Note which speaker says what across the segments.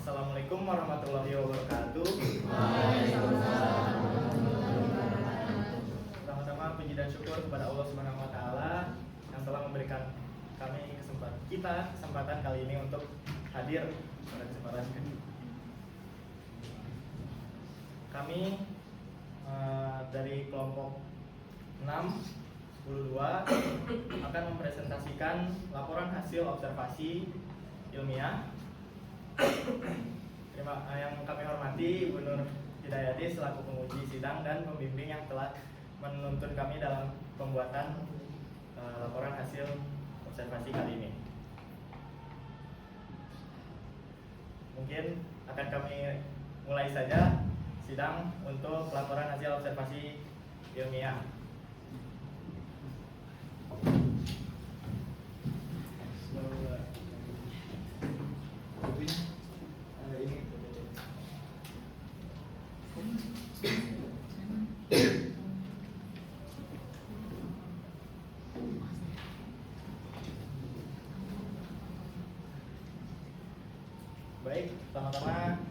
Speaker 1: Assalamualaikum warahmatullahi wabarakatuh. Pertama-tama puji dan syukur kepada Allah Subhanahu wa taala yang telah memberikan kesempatan kali ini untuk hadir pada kesempatan ini. Kami dari kelompok 6 10-2 akan mempresentasikan laporan hasil observasi ilmiah yang kami hormati Ibu Nur Hidayati selaku penguji sidang dan pembimbing yang telah menuntun kami dalam pembuatan laporan hasil observasi kali ini. Mungkin akan kami mulai saja sidang untuk laporan hasil observasi ilmiah. Baik, pertama-tama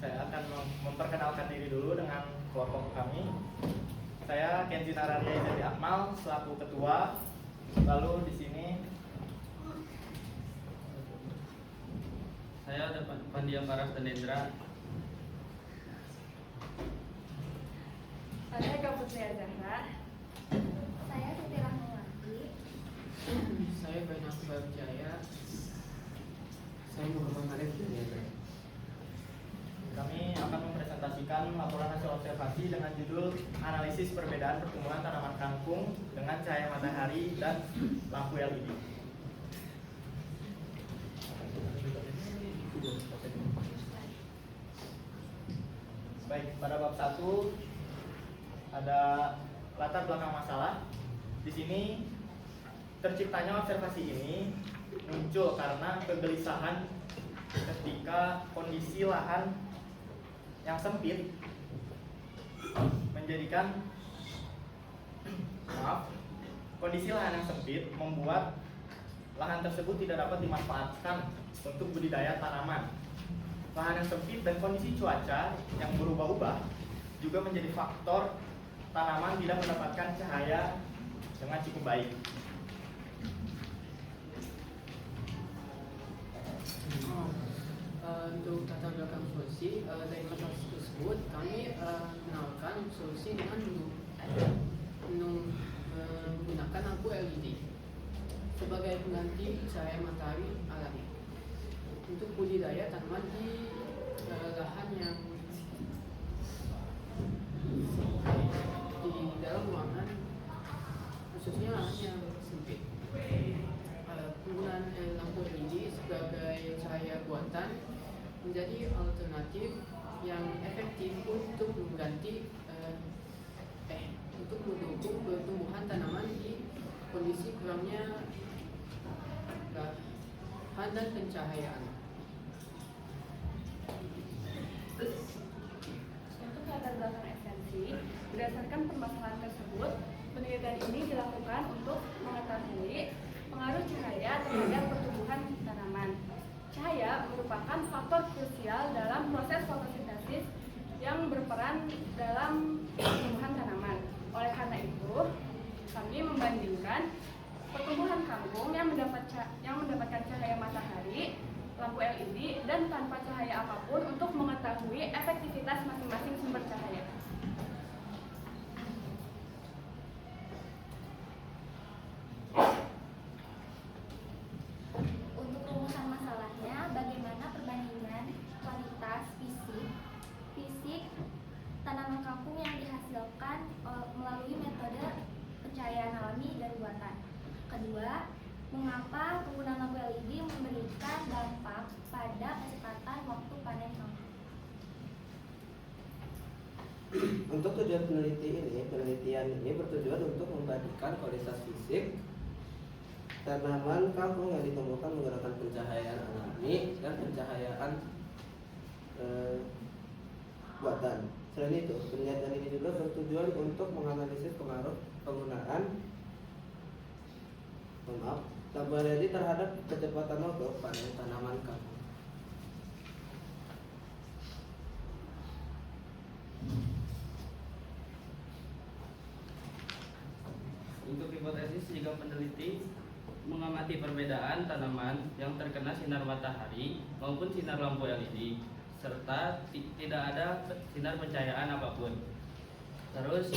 Speaker 1: saya akan memperkenalkan diri dulu dengan kelompok kami. Saya Kenzi Nararia Izati Akmal selaku ketua. Lalu di sini
Speaker 2: saya ada Pandia Paras Tendendra.
Speaker 3: Saya Kaputri Azahra.
Speaker 4: Saya Siti Rahmawati.
Speaker 5: Saya Banyak Barjaya. Saya Muhammad Arif.
Speaker 1: kami akan mempresentasikan laporan hasil observasi dengan judul analisis perbedaan pertumbuhan tanaman kangkung dengan cahaya matahari dan lampu LED. Baik, pada bab 1 ada latar belakang masalah. Di sini terciptanya observasi ini muncul karena kegelisahan ketika kondisi lahan yang sempit kondisi lahan yang sempit membuat lahan tersebut tidak dapat dimanfaatkan untuk budidaya tanaman. Lahan yang sempit dan kondisi cuaca yang berubah-ubah juga menjadi faktor tanaman tidak mendapatkan cahaya dengan cukup baik.
Speaker 5: Untuk latar belakang solusi dari masalah tersebut, kami mengenalkan solusi dengan menggunakan lampu LED sebagai pengganti cahaya matahari alami untuk budidaya tanaman di lahan yang di dalam ruangan, khususnya lahan yang sempit. Penggunaan lampu LED sebagai cahaya buatan menjadi alternatif yang efektif untuk mengganti untuk mendukung pertumbuhan tanaman di kondisi kurangnya lahan dan pencahayaan.
Speaker 3: Untuk latar belakang esensi, berdasarkan permasalahan tersebut, penelitian ini dilakukan untuk mengetahui pengaruh cahaya terhadap pertumbuhan tanaman. Cahaya merupakan faktor krusial dalam proses fotosintesis yang berperan dalam pertumbuhan tanaman. Oleh karena itu, kami membandingkan pertumbuhan kangkung yang mendapatkan cahaya matahari, lampu LED, dan tanpa cahaya apapun untuk mengetahui efektivitas masing-masing sumber cahaya.
Speaker 4: Untuk rumusan masalahnya, bagaimana perbandingan kualitas fisik tanaman kangkung yang dihasilkan melalui metode pencahayaan alami dan buatan. Kedua, mengapa penggunaan lampu LED memberikan dampak pada kecepatan waktu panen kangkung?
Speaker 6: Untuk tujuan penelitian ini bertujuan untuk membandingkan kualitas fisik tanaman kangkung yang ditumbuhkan menggunakan pencahayaan alami dan pencahayaan buatan. Selain itu, penelitian ini juga bertujuan untuk menganalisis pengaruh penggunaan lampu LED terhadap kecepatan waktu panen tanaman kangkung.
Speaker 2: fotosintesis jika peneliti mengamati perbedaan tanaman yang terkena sinar matahari maupun sinar lampu LED serta tidak ada sinar pencahayaan apapun. Terus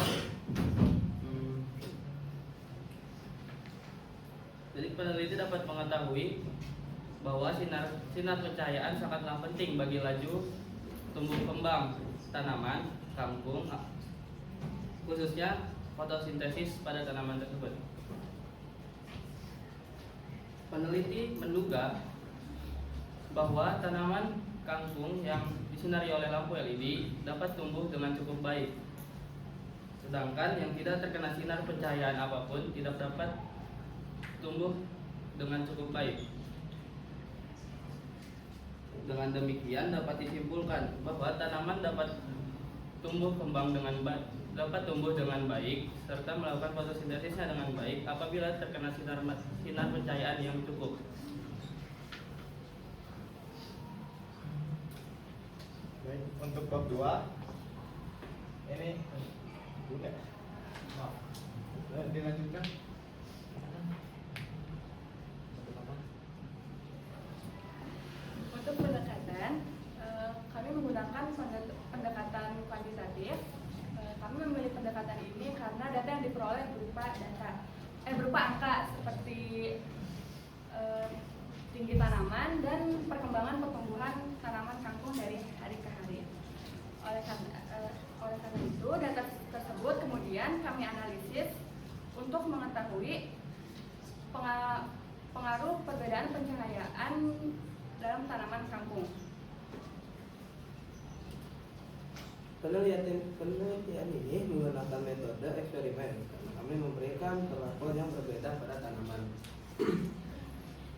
Speaker 2: jadi peneliti dapat mengetahui bahwa sinar pencahayaan sangatlah penting bagi laju tumbuh kembang tanaman kangkung, khususnya fotosintesis pada tanaman tersebut. Peneliti menduga bahwa tanaman kangkung yang disinari oleh lampu LED dapat tumbuh dengan cukup baik, sedangkan yang tidak terkena sinar pencahayaan apapun tidak dapat tumbuh dengan cukup baik. Dengan demikian dapat disimpulkan bahwa tanaman dapat tumbuh dengan baik serta melakukan fotosintesisnya dengan baik apabila terkena sinar pencahayaan yang cukup.
Speaker 1: Baik, untuk bab 2 ini udah. Maaf. Dilanjutkan.
Speaker 3: Untuk pendekatan, kami menggunakan pendekatan kuantitatif. Kami memilih pendekatan ini karena data yang diperoleh berupa angka seperti tinggi tanaman dan perkembangan pertumbuhan tanaman kangkung dari hari ke hari. Oleh karena itu, data tersebut kemudian kami analisis untuk mengetahui pengaruh perbedaan pencahayaan dalam tanaman kangkung.
Speaker 6: Penelitian ini menggunakan metode eksperimen. Kami memberikan perlakuan yang berbeda pada tanaman,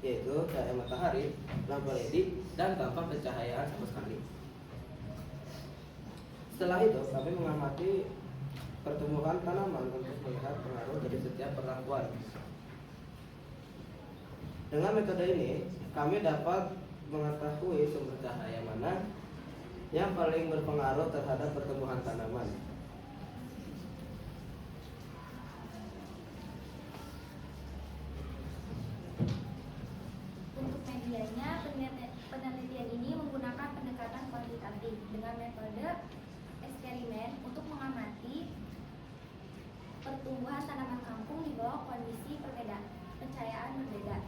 Speaker 6: yaitu cahaya matahari, lampu LED, dan tanpa pencahayaan sama sekali. Setelah itu, kami mengamati pertumbuhan tanaman untuk melihat pengaruh dari setiap perlakuan. Dengan metode ini, kami dapat mengetahui sumber cahaya mana yang paling berpengaruh terhadap pertumbuhan tanaman.
Speaker 4: Untuk medianya, penelitian ini menggunakan pendekatan kuantitatif dengan metode eksperimen untuk mengamati pertumbuhan tanaman kangkung di bawah kondisi pencahayaan berbeda.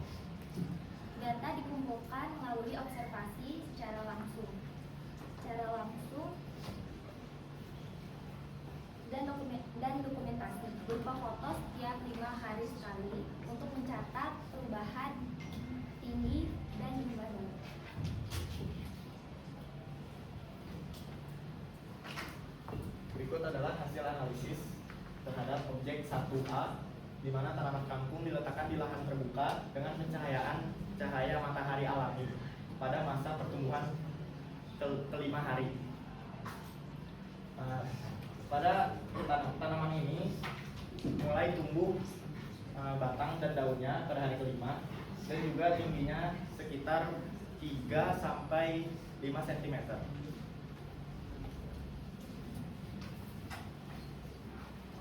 Speaker 4: Data dikumpulkan melalui observasi secara langsung dan dokumentasi berupa foto setiap 5 hari sekali untuk mencatat perubahan tinggi dan jumlah daun.
Speaker 1: Berikut adalah hasil analisis terhadap objek 1A di mana tanaman kangkung diletakkan di lahan terbuka dengan pencahayaan cahaya matahari alami pada masa pertumbuhan kelima hari. Pada tanaman ini mulai tumbuh batang dan daunnya pada hari kelima dan juga tingginya sekitar 3 sampai 5 cm.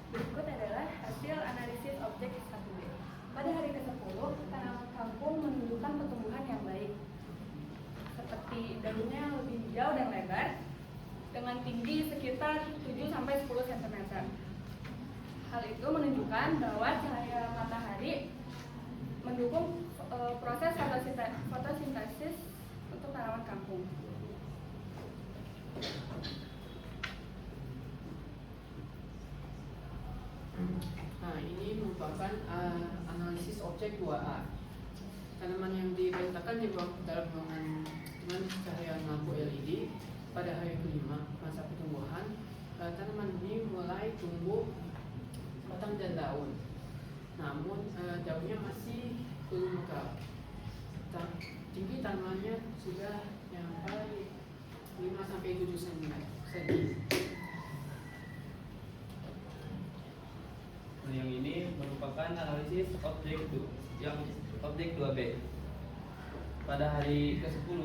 Speaker 3: Berikut adalah hasil analisis objek 1B. Pada hari ke-10, tanaman kangkung menunjukkan pertumbuhan yang baik, seperti daunnya yang lebih hijau dan lebar, dengan tinggi sekitar 7-10 cm. Hal itu menunjukkan bahwa cahaya matahari mendukung proses fotosintesis untuk tanaman kangkung.
Speaker 5: Nah, ini merupakan analisis objek 2A. Tanaman yang diletakkan di bawah dalam ruangan dengan cahaya lampu LED pada hari kelima masa pertumbuhan, tanaman ini mulai tumbuh batang dan daun. Namun daunnya masih belum mekar. Tinggi tanamannya sudah sampai 5-7 cm.
Speaker 2: Nah, yang ini merupakan analisis objek 2B. Pada hari ke-10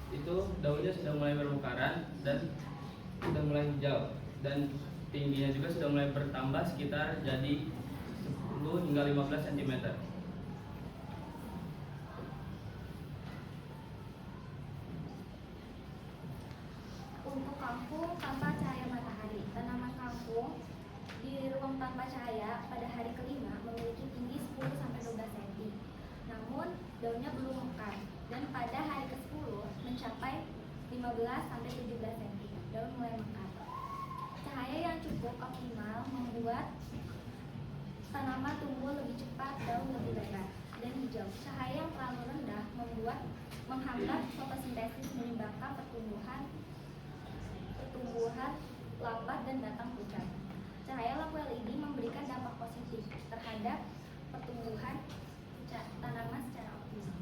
Speaker 2: itu daunnya sudah mulai bermekaran dan sudah mulai hijau dan tingginya juga sudah mulai bertambah sekitar jadi hingga 15 cm.
Speaker 4: Untuk kangkung tanpa cahaya matahari, tanaman kangkung di ruang tanpa cahaya pada hari kelima memiliki tinggi 10-12 cm. Namun daunnya belum mekar dan pada hari ke-10 mencapai 15-17 cm. Daun mulai mekar. Cahaya yang cukup optimal membuat tanaman tumbuh lebih cepat, daun lebih lebar dan hijau. Cahaya yang terlalu rendah menghambat fotosintesis, menyebabkan pertumbuhan lambat dan batang pucat. Cahaya lampu LED memberikan dampak positif terhadap pertumbuhan tanaman secara optimal.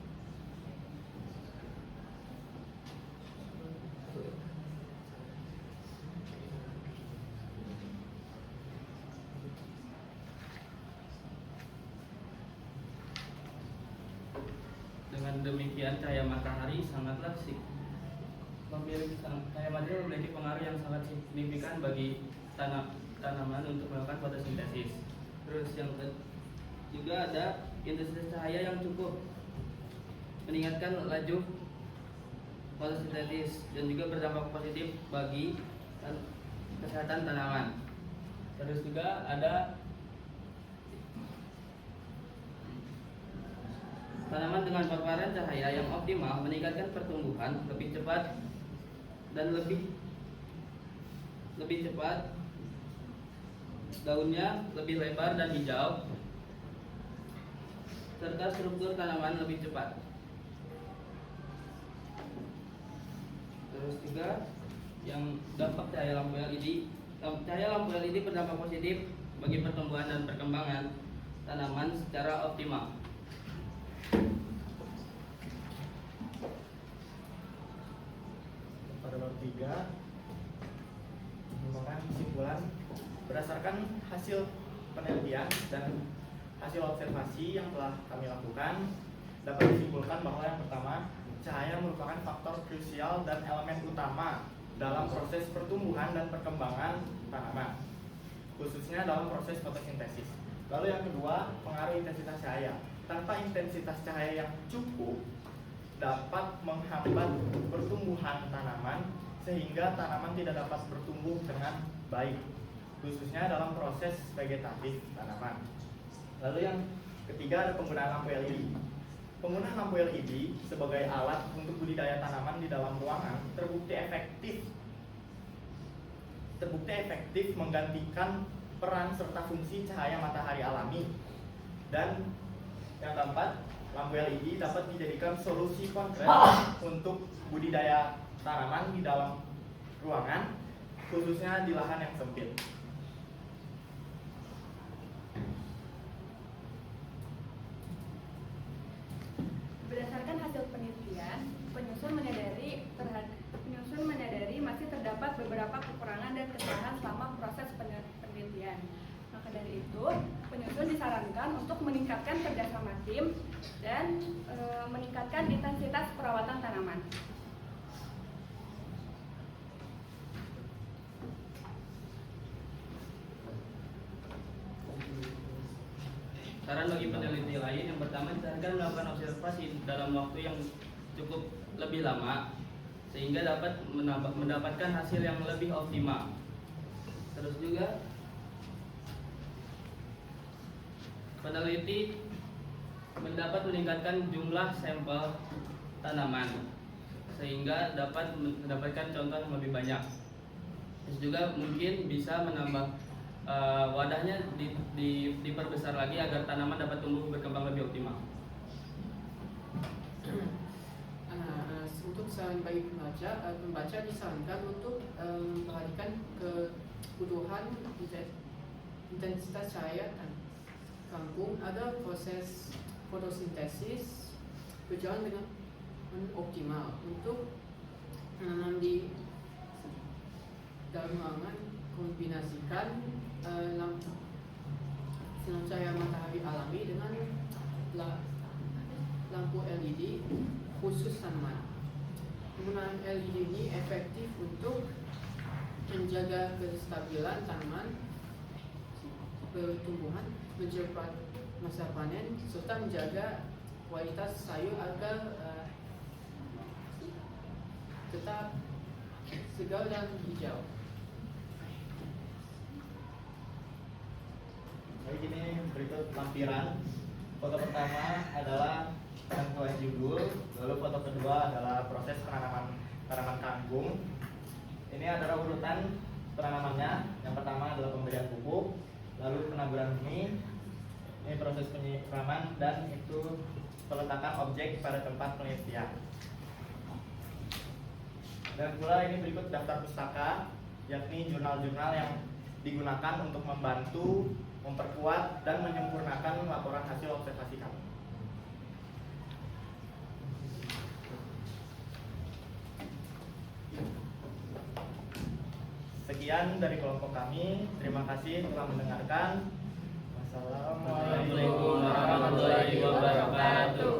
Speaker 2: Dengan demikian cahaya matahari sangatlah cahaya matahari memiliki pengaruh yang sangat signifikan bagi tanaman untuk melakukan fotosintesis. Terus yang juga ada intensitas cahaya yang cukup meningkatkan laju fotosintesis dan juga berdampak positif bagi kesehatan tanaman. Terus juga ada tanaman dengan paparan cahaya yang optimal meningkatkan pertumbuhan lebih cepat dan lebih cepat, daunnya lebih lebar dan hijau, serta struktur tanaman lebih cepat. Terus juga yang dampak cahaya lampu LED. Cahaya lampu LED berdampak positif bagi pertumbuhan dan perkembangan tanaman secara optimal.
Speaker 1: Pada bab 3 merupakan kesimpulan berdasarkan hasil penelitian dan hasil observasi yang telah kami lakukan, dapat disimpulkan bahwa yang pertama, cahaya merupakan faktor krusial dan elemen utama dalam proses pertumbuhan dan perkembangan tanaman, khususnya dalam proses fotosintesis. Lalu yang kedua, pengaruh intensitas cahaya. Tanpa intensitas cahaya yang cukup dapat menghambat pertumbuhan tanaman sehingga tanaman tidak dapat bertumbuh dengan baik, khususnya dalam proses vegetatif tanaman. Lalu yang ketiga ada penggunaan lampu LED. Penggunaan lampu LED sebagai alat untuk budidaya tanaman di dalam ruangan terbukti efektif menggantikan peran serta fungsi cahaya matahari alami. Dan yang keempat, lampu LED dapat dijadikan solusi konkret untuk budidaya tanaman di dalam ruangan, khususnya di lahan yang sempit.
Speaker 3: Berdasarkan hasil penelitian, penyusun menyadari masih terdapat beberapa kekurangan dan kesalahan selama proses penelitian. Maka dari itu, penyusun disarankan untuk meningkatkan kerjasama tim dan meningkatkan intensitas perawatan tanaman.
Speaker 2: Saran bagi peneliti lain, yang pertama disarankan melakukan observasi dalam waktu yang cukup lebih lama sehingga dapat mendapatkan hasil yang lebih optimal. Terus juga peneliti mendapat meningkatkan jumlah sampel tanaman sehingga dapat mendapatkan contoh yang lebih banyak. Terus juga mungkin bisa menambah wadahnya diperbesar lagi agar tanaman dapat tumbuh berkembang lebih optimal.
Speaker 5: Untuk saran bagi pembaca disarankan untuk memperhatikan kebutuhan intensitas cahaya kangkung agar proses fotosintesis berjalan dengan optimal. Untuk menanam di dalam ruangan, kombinasikan sinar cahaya matahari alami dengan lampu LED khusus tanaman. Penggunaan LED ini efektif untuk menjaga kestabilan tanaman, pertumbuhan, masa panen serta menjaga kualitas sayur agar tetap segar dan hijau.
Speaker 1: Baik, ini berikut lampiran. Foto pertama adalah penentuan judul, lalu foto kedua adalah proses tanaman kangkung. Ini adalah urutan penanamannya. Yang pertama adalah pemberian pupuk, lalu penaburan benih, ini proses penyiraman, dan itu peletakan objek pada tempat penelitian. Dan pula ini berikut daftar pustaka, yakni jurnal-jurnal yang digunakan untuk membantu, memperkuat, dan menyempurnakan laporan hasil observasi kami. Sekian dari kelompok kami. Terima kasih telah mendengarkan.
Speaker 2: Assalamualaikum warahmatullahi wabarakatuh.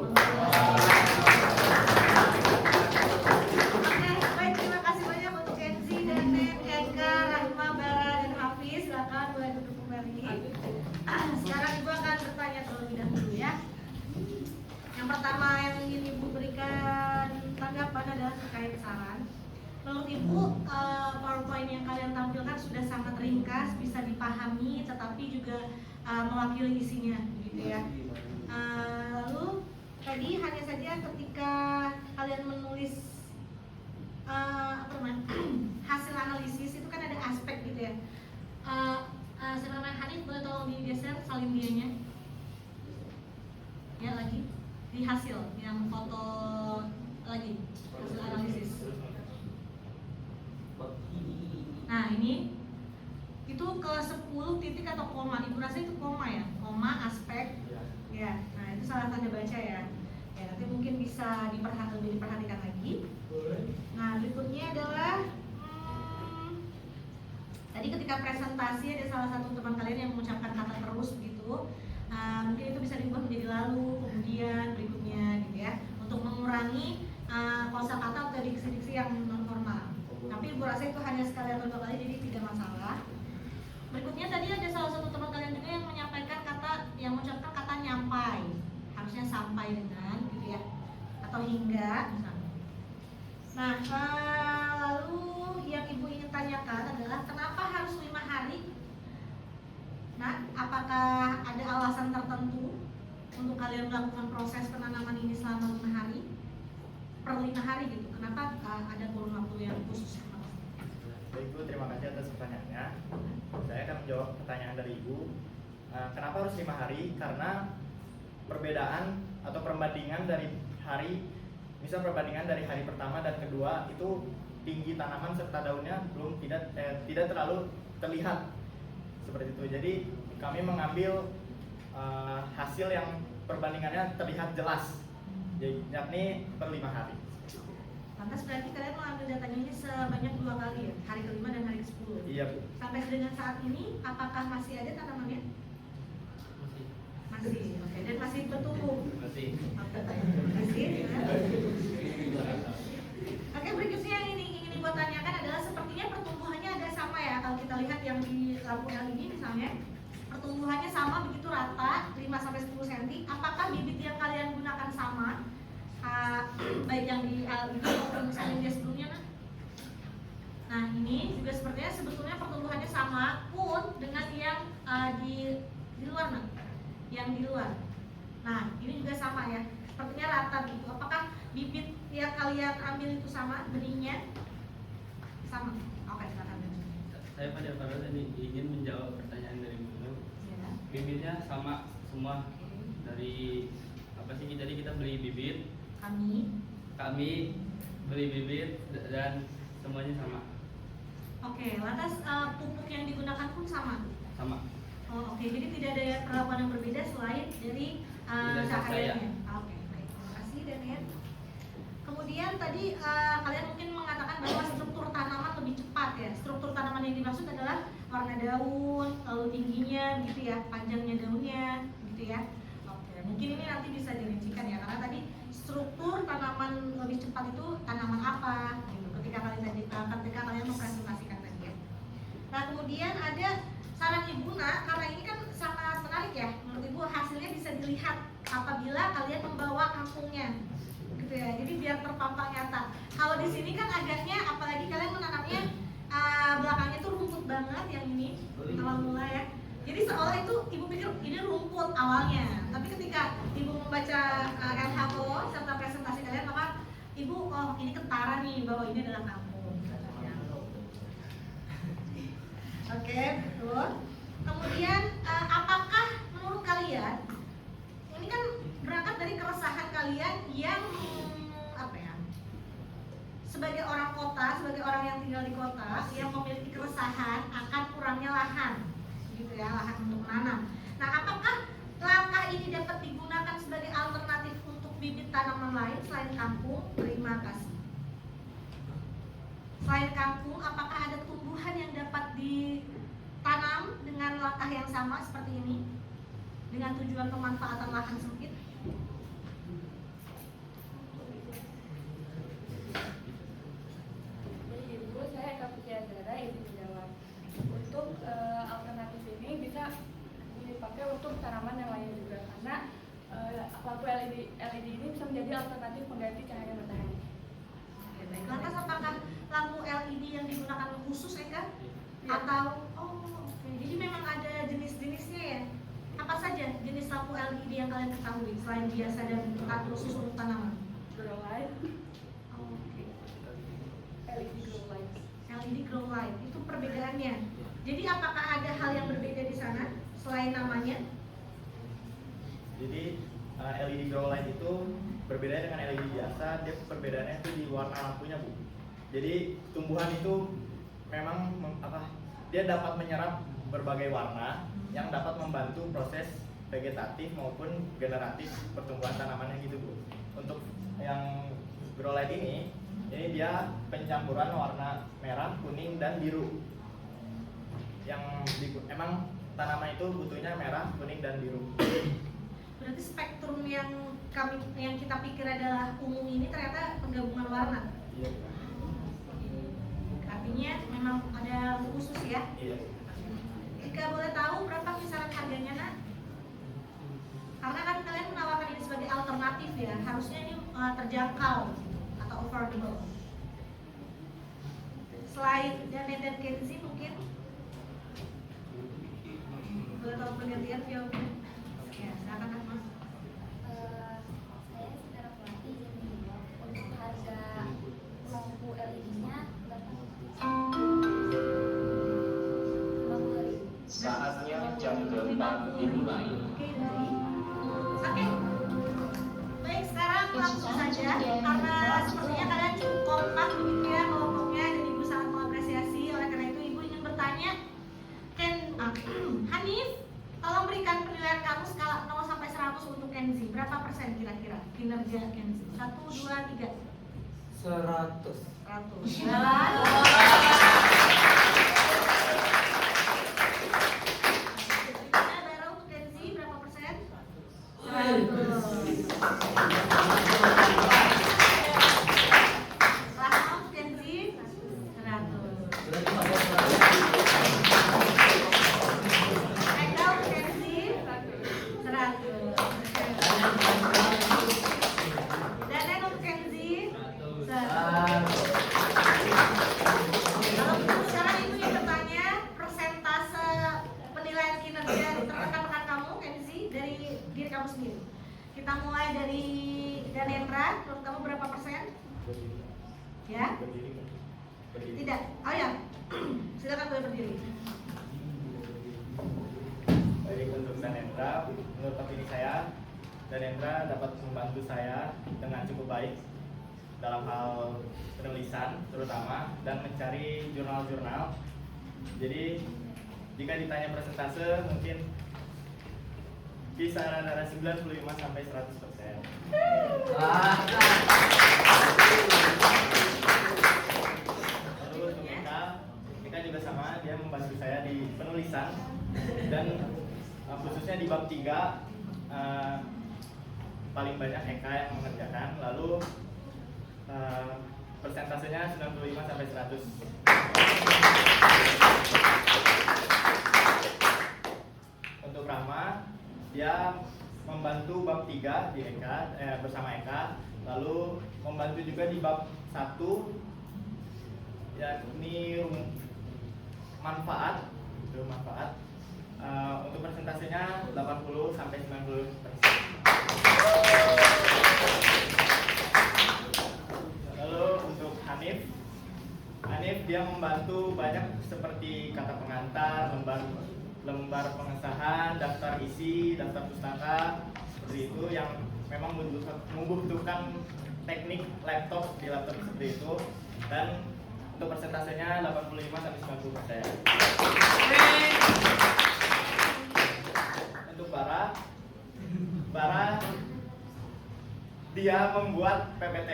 Speaker 7: Oke, baik, terima kasih banyak untuk Kenzi, Danet, Eka, Rahma, Bara, dan Hafiz. Silakan boleh duduk kembali. Sekarang Ibu akan bertanya terlebih dahulu ya. Yang pertama yang ingin Ibu berikan tanggapan adalah terkait saran. Menurut Ibu, PowerPoint yang kalian tampilkan sudah sangat ringkas, bisa dipahami, tetapi juga mewakili isinya, gitu ya. Lalu tadi hanya saja ketika kalian menulis hasil analisis itu kan ada aspek gitu ya. Saudara Hanif, boleh tolong digeser salin dianya? Ya, lagi di hasil yang foto lagi hasil analisis. Nah, ini itu ke 10 titik atau koma. Ibu rasa itu koma ya? Koma, aspek. Ya. Nah, itu salah tanda baca ya. Ya, nanti mungkin bisa lebih diperhatikan lagi. Nah, berikutnya adalah tadi ketika presentasi ada salah satu teman kalian yang mengucapkan kata terus begitu. Mungkin itu bisa diubah menjadi lalu, kemudian, berikutnya gitu ya. Untuk mengurangi kosakata atau diksi-diksi yang non formal. Tapi Ibu rasa itu hanya sekali atau dua kali, jadi tidak masalah. Berikutnya tadi ada salah satu teman kalian juga yang mengucapkan kata nyampai, harusnya sampai dengan gitu ya, atau hingga misalnya. Nah, lalu yang Ibu ingin tanyakan adalah kenapa harus 5 hari? Nah, apakah ada alasan tertentu untuk kalian melakukan proses penanaman ini selama 5 hari? Per 5 hari gitu. Kenapa ada kurun waktu yang khusus?
Speaker 1: Baik Bu, terima kasih atas pertanyaannya. Saya akan menjawab pertanyaan dari Ibu. Kenapa harus 5 hari? Karena perbedaan atau perbandingan dari perbandingan dari hari pertama dan kedua itu tinggi tanaman serta daunnya belum tidak terlalu terlihat seperti itu. Jadi kami mengambil hasil yang perbandingannya terlihat jelas, yakni per 5 hari.
Speaker 7: Lantas berarti kalian mengambil datanya ini sebanyak 2 kali ya? Hari ke-5 dan hari ke-10?
Speaker 1: Iya Bu.
Speaker 7: Sampai dengan saat ini, apakah masih ada tanamannya? Masih, oke. Dan masih bertumbuh?
Speaker 2: Masih.
Speaker 7: Masih ya? Oke, berikutnya yang ingin Ibu tanyakan adalah sepertinya pertumbuhannya ada sama ya. Kalau kita lihat yang di lampu L ini misalnya, pertumbuhannya sama begitu rata, 5-10 cm. Apakah bibit yang kalian gunakan sama? Baik yang di L ini maupun misalnya dia sebelumnya. Nah, ini juga sepertinya sebetulnya pertumbuhannya sama pun dengan yang di luar nah. Yang di luar. Nah, ini juga sama ya. Sepertinya rata gitu. Apakah bibit yang kalian ambil itu sama benihnya? Sama. Oke, silakan.
Speaker 2: Saya pada awalnya ingin menjawab pertanyaan dari Bu.
Speaker 7: Ya.
Speaker 2: Bibitnya sama semua dari apa sih? Jadi kita beli bibit. Kami beli bibit dan semuanya sama.
Speaker 7: Oke, lantas pupuk yang digunakan pun sama?
Speaker 2: Sama.
Speaker 7: Oh, oke, jadi tidak ada perlakuan yang berbeda selain dari cahayanya. Oke, baik. Terima kasih Daniel. Kemudian tadi kalian mungkin mengatakan bahwa struktur tanaman lebih cepat ya. Struktur tanaman yang dimaksud adalah warna daun, lalu tingginya gitu ya, panjangnya daunnya gitu ya. Oke, mungkin ini nanti bisa dirincikan ya, karena tadi struktur tanaman lebih cepat itu tanaman apa gitu ketika kalian mempresentasikan tadi ya. Nah, kemudian ada saran Ibu, karena ini kan sangat menarik ya menurut Ibu, hasilnya bisa dilihat apabila kalian membawa kampungnya, gitu ya. Jadi biar terpampang nyata. Kalau di sini kan agaknya, apalagi kalian menanamnya belakangnya tuh rumput banget yang ini awal mula ya. Jadi seolah itu ibu pikir ini rumput awalnya, tapi ketika ibu membaca LHO serta presentasi kalian, maka ibu oh ini ketara nih bahwa ini adalah kampung. Oke, betul. Kemudian apakah menurut kalian ini kan berangkat dari keresahan kalian yang apa ya? Sebagai orang kota, sebagai orang yang tinggal di kota yang memiliki keresahan akan kurangnya lahan, gitu ya, lahan untuk menanam. Nah, apakah langkah ini dapat digunakan sebagai alternatif untuk bibit tanaman lain selain kangkung? Terima kasih. Selain kangkung, apakah ada tumbuhan yang dapat ditanam dengan langkah yang sama seperti ini dengan tujuan pemanfaatan lahan sempit?
Speaker 3: Jadi ibu, saya Kapucia Zara, izin menjawab. Untuk alternatif ini bisa dipakai untuk tanaman yang lain juga, karena lampu LED ini bisa menjadi alternatif pengganti cahaya matahari.
Speaker 7: Lantas apakah lampu LED yang digunakan khusus Eka?
Speaker 3: Iya.
Speaker 7: Atau oke. Jadi memang ada jenis-jenisnya ya? Apa saja jenis lampu LED yang kalian ketahui selain biasa dan khusus untuk tanaman?
Speaker 3: Grow light,
Speaker 7: Oke.
Speaker 3: LED grow light.
Speaker 7: LED grow light itu perbedaannya. Jadi apakah ada hal yang berbeda di sana selain namanya?
Speaker 1: Jadi LED grow light itu berbeda dengan LED biasa. Dia perbedaannya itu di warna lampunya, Bu. Jadi tumbuhan itu memang dia dapat menyerap berbagai warna yang dapat membantu proses vegetatif maupun generatif pertumbuhan tanamannya gitu, Bu. Untuk yang grow light ini dia pencampuran warna merah, kuning, dan biru. Emang tanaman itu butuhnya merah, kuning, dan biru.
Speaker 7: Berarti spektrum yang kita pikir adalah umum ini ternyata penggabungan warna.
Speaker 1: Iya.
Speaker 7: Artinya memang ada khusus ya.
Speaker 1: Iya.
Speaker 7: Jika boleh tahu berapa kisaran harganya, Nak? Karena kan kalian menawarkan ini sebagai alternatif ya, harusnya ini terjangkau atau affordable. Selain Janet dan Kenzi mungkin boleh tahu pergantian jawabnya? Ya, silakan Kak, Mas.
Speaker 4: Saya secara pelatih jadi untuk harga lampu LED-nya berapa? 50.000.
Speaker 8: Saatnya jam 8 dimulai.
Speaker 7: Oke. Baik, sekarang langsung saja karena sepertinya kalian cukup kompak begitu ya kelompoknya dan ibu sangat mengapresiasi. Oleh karena itu ibu ingin bertanya, Hanif, tolong berikan penilaian kamu skala 0 sampai 100 untuk Kenzi. Berapa persen kira-kira kinerja Kenzi? 1, 2, 3.
Speaker 6: 100.
Speaker 7: 100. Darah untuk Kenzi berapa persen? 100. Rahma untuk Kenzi 100. Eka untuk Kenzi 100. Danen untuk Kenzi 100. Kalau begitu sekarang ibu yang bertanya persentase penilaian kinerja rekan-rekan kamu Kenzi dari diri kamu sendiri. Kita mulai dari Danendra, menurut kamu berapa persen? Ya?
Speaker 1: Berdiri.
Speaker 7: Tidak. Oh ya. Silakan boleh berdiri.
Speaker 1: Baik, untuk Danendra, menurut opini saya, Danendra dapat membantu saya dengan cukup baik dalam hal penulisan terutama dan mencari jurnal-jurnal. Jadi jika ditanya persentase mungkin kisaran antara 95 sampai 100%. Lalu untuk Mika juga sama, dia membantu saya di penulisan dan khususnya di bab 3 paling banyak Eka yang mengerjakan. Lalu persentasenya 95 sampai 100. Untuk Rahma, dia membantu bab 3 di Eka bersama Eka, lalu membantu juga di bab 1 yakni manfaat. Untuk persentasenya 80 sampai 90%. Lalu untuk Hanif dia membantu banyak seperti kata pengantar, lembar pengesahan, daftar isi, daftar pustaka, seperti itu yang memang membutuhkan teknik laptop di laptop seperti itu. Dan untuk persentasenya 85 sampai 90%. Untuk Bara dia membuat PPT.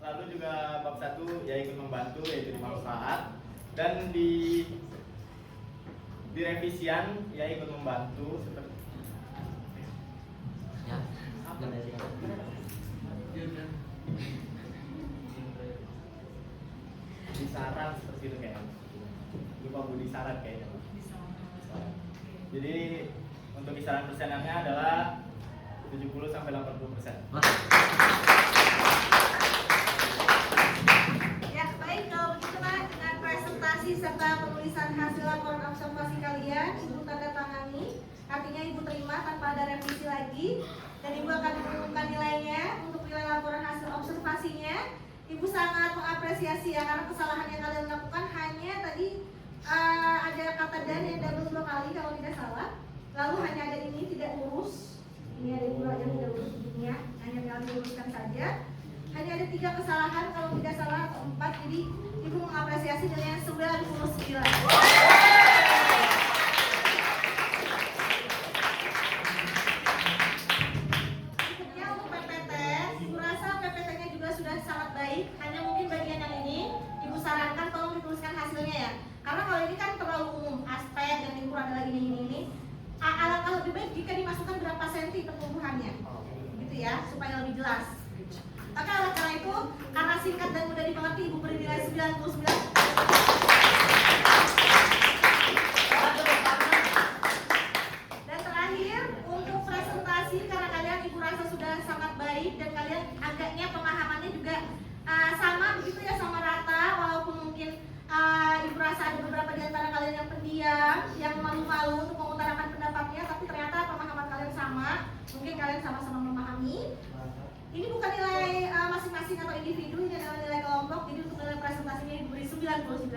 Speaker 1: Lalu juga bab 1 ya ikut membantu, yaitu di manfaat, dan di revisian ya ikut membantu seperti di saran seperti itu kayaknya. Lupa Budi Saran kayaknya. Jadi untuk kisaran persenannya adalah 70 sampai 80%.
Speaker 7: Ya, baik, kalau begitu Nak, dengan presentasi serta penulisan hasil laporan observasi kalian, Ibu tanda tangani, artinya Ibu terima tanpa ada revisi lagi, dan Ibu akan mengumumkan nilainya. Untuk nilai laporan hasil observasinya, Ibu sangat mengapresiasi ya, karena kesalahan yang kalian lakukan hanya tadi ada kata dan yang double 2 kali kalau tidak salah. Lalu hanya ada ini tidak lurus, ini ada 2 yang tidak lurus begini, hanya kalian luruskan saja. Hanya ada 3 kesalahan kalau tidak salah atau 4, jadi Ibu mengapresiasi dengan 99. Berikutnya untuk PPT, Ibu rasa PPT-nya juga sudah sangat baik. Hanya mungkin bagian yang ini Ibu sarankan tolong dituliskan hasilnya ya. Karena kalau ini kan terlalu umum, aspek yang diukur adalah ini. Alangkah lebih baik jika dimasukkan berapa senti pertumbuhannya, gitu ya, supaya lebih jelas. Maka oleh karena itu, karena singkat dan mudah dimengerti, Ibu beri nilai 99. Dan terakhir, untuk presentasi, karena kalian Ibu rasa sudah sangat baik dan kalian agaknya pemahamannya juga sama begitu ya, sama rata, walaupun mungkin Ibu rasa ada beberapa di antara kalian yang pendiam, yang malu-malu untuk mengutarakan pendapatnya, tapi ternyata pemahaman kalian sama, mungkin kalian sama-sama memahami. Ini bukan nilai masing-masing atau individu, ini adalah nilai kelompok. Jadi untuk nilai presentasinya diberi 99 juga.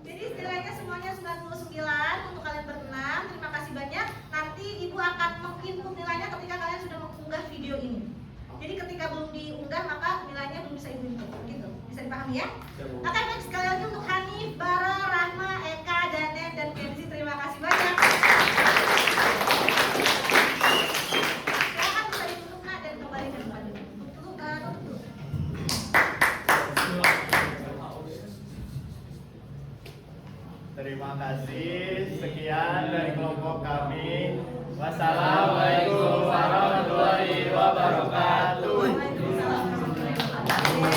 Speaker 7: Jadi nilainya semuanya 99 untuk kalian berenam. Terima kasih banyak. Nanti Ibu akan menginput nilainya ketika kalian sudah mengunggah video ini. Jadi ketika belum diunggah maka nilainya belum bisa Ibu input. Gitu. Bisa dipahami ya? Oke, baik, sekali lagi untuk Hanif, Bara, Rahma, Eka, Danet, dan Kenzi, terima kasih banyak. Silakan bisa ditutup Nak dan kembali ke depan. Tutup.
Speaker 1: Terima kasih. Sekian dari kelompok kami. Wassalamualaikum warahmatullahi wabarakatuh.
Speaker 7: Waalaikumsalam warahmatullahi wabarakatuh.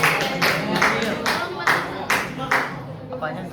Speaker 1: Apanya?